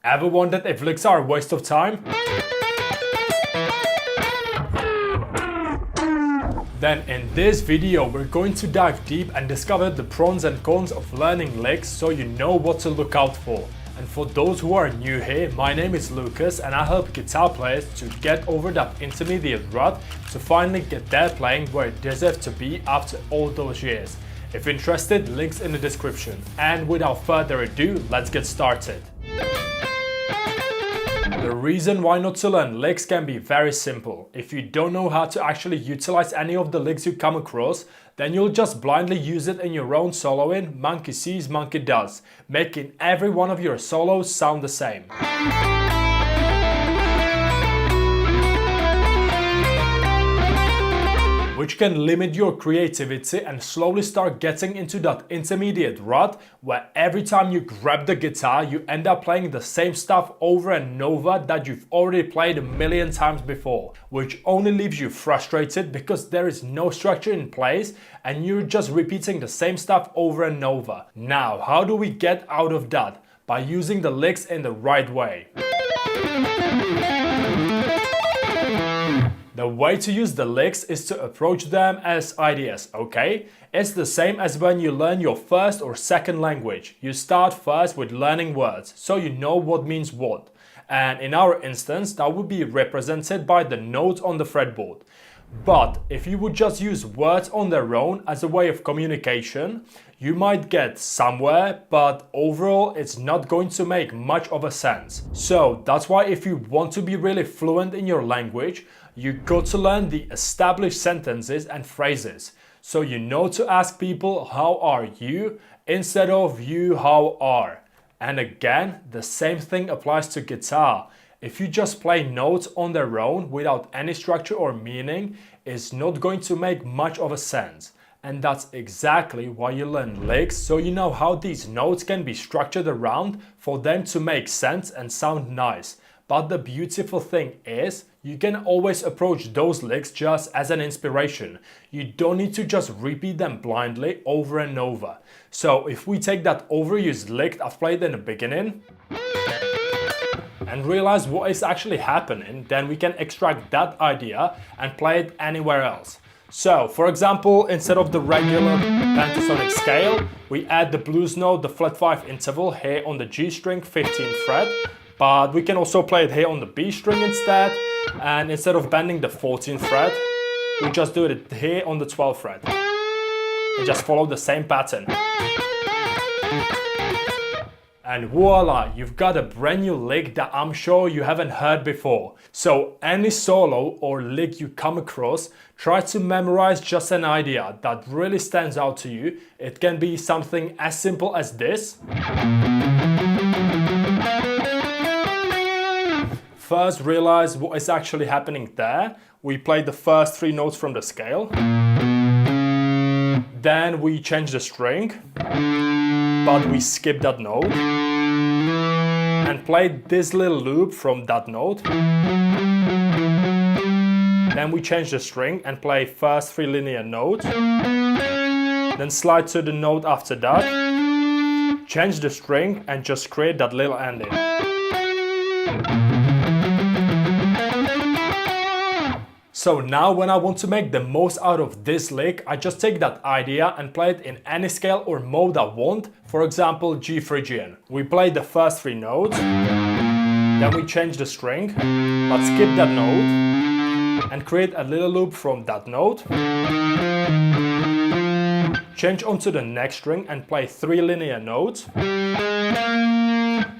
Ever wondered if licks are a waste of time? Then in this video we're going to dive deep and discover the pros and cons of learning licks so you know what to look out for. And for those who are new here, my name is Lucas and I help guitar players to get over that intermediate rut to finally get their playing where it deserves to be after all those years. If interested, links in the description. And without further ado, let's get started. The reason why not to learn licks can be very simple. If you don't know how to actually utilize any of the licks you come across, then you'll just blindly use it in your own soloing, monkey sees, monkey does, making every one of your solos sound the same. Which can limit your creativity and slowly start getting into that intermediate rut where every time you grab the guitar you end up playing the same stuff over and over that you've already played a million times before, which only leaves you frustrated because there is no structure in place and you're just repeating the same stuff over and over. Now, how do we get out of that? By using the licks in the right way. The way to use the licks is to approach them as ideas, okay? It's the same as when you learn your first or second language. You start first with learning words, so you know what means what. And in our instance, that would be represented by the notes on the fretboard. But if you would just use words on their own as a way of communication, you might get somewhere, but overall it's not going to make much of a sense. So that's why if you want to be really fluent in your language, you got to learn the established sentences and phrases. So you know to ask people how are you instead of you how are. And again, the same thing applies to guitar. If you just play notes on their own without any structure or meaning, it's not going to make much of a sense. And that's exactly why you learn licks, so you know how these notes can be structured around for them to make sense and sound nice. But the beautiful thing is, you can always approach those licks just as an inspiration. You don't need to just repeat them blindly over and over. So if we take that overused lick I've played in the beginning and realize what is actually happening, then we can extract that idea and play it anywhere else. So, for example, instead of the regular pentatonic scale, we add the blues note, the flat 5 interval here on the G string, 15th fret. But we can also play it here on the B string instead. And instead of bending the 14th fret, we just do it here on the 12th fret. And just follow the same pattern. And voila, you've got a brand new lick that I'm sure you haven't heard before. So any solo or lick you come across, try to memorize just an idea that really stands out to you. It can be something as simple as this. First, realize what is actually happening there. We play the first 3 notes from the scale. Then we change the string, but we skip that note. And play this little loop from that note. Then we change the string and play first 3 linear notes. Then slide to the note after that. Change the string and just create that little ending. So now when I want to make the most out of this lick, I just take that idea and play it in any scale or mode I want. For example, G Phrygian. We play the first 3 notes, then we change the string, but skip that note and create a little loop from that note. Change onto the next string and play 3 linear notes.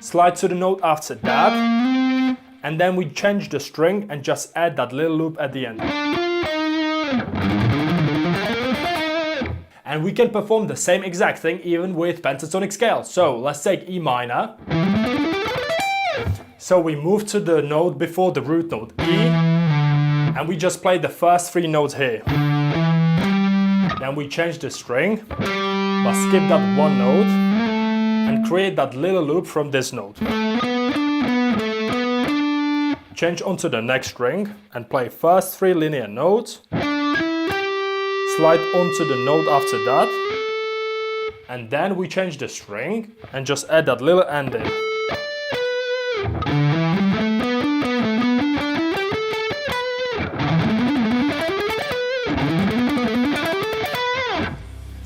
Slide to the note after that. And then we change the string and just add that little loop at the end. And we can perform the same exact thing even with pentatonic scale. So let's take E minor. So we move to the note before the root note E. And we just play the first 3 notes here. Then we change the string, but skip that 1 note and create that little loop from this note. Change onto the next string and play first 3 linear notes, slide onto the note after that, and then we change the string and just add that little ending.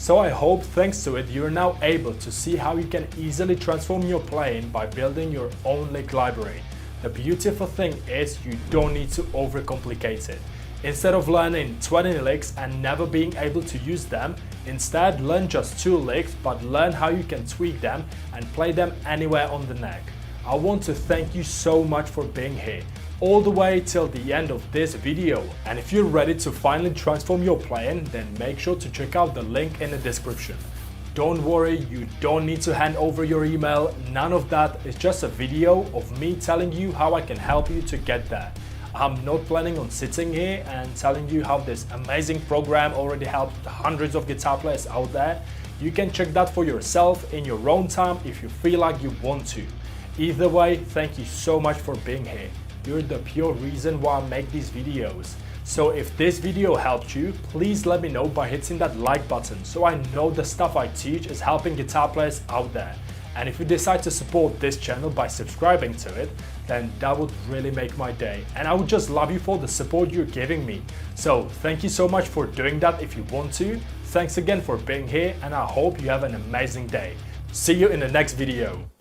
So I hope thanks to it you're now able to see how you can easily transform your plane by building your own lick library. The beautiful thing is you don't need to overcomplicate it. Instead of learning 20 licks and never being able to use them, instead learn just 2 licks but learn how you can tweak them and play them anywhere on the neck. I want to thank you so much for being here, all the way till the end of this video. And if you're ready to finally transform your plane, then make sure to check out the link in the description. Don't worry, you don't need to hand over your email, none of that. It's just a video of me telling you how I can help you to get there. I'm not planning on sitting here and telling you how this amazing program already helped hundreds of guitar players out there. You can check that for yourself in your own time if you feel like you want to. Either way, thank you so much for being here. You're the pure reason why I make these videos. So if this video helped you, please let me know by hitting that like button so I know the stuff I teach is helping guitar players out there. And if you decide to support this channel by subscribing to it, then that would really make my day. And I would just love you for the support you're giving me. So thank you so much for doing that if you want to. Thanks again for being here and I hope you have an amazing day. See you in the next video.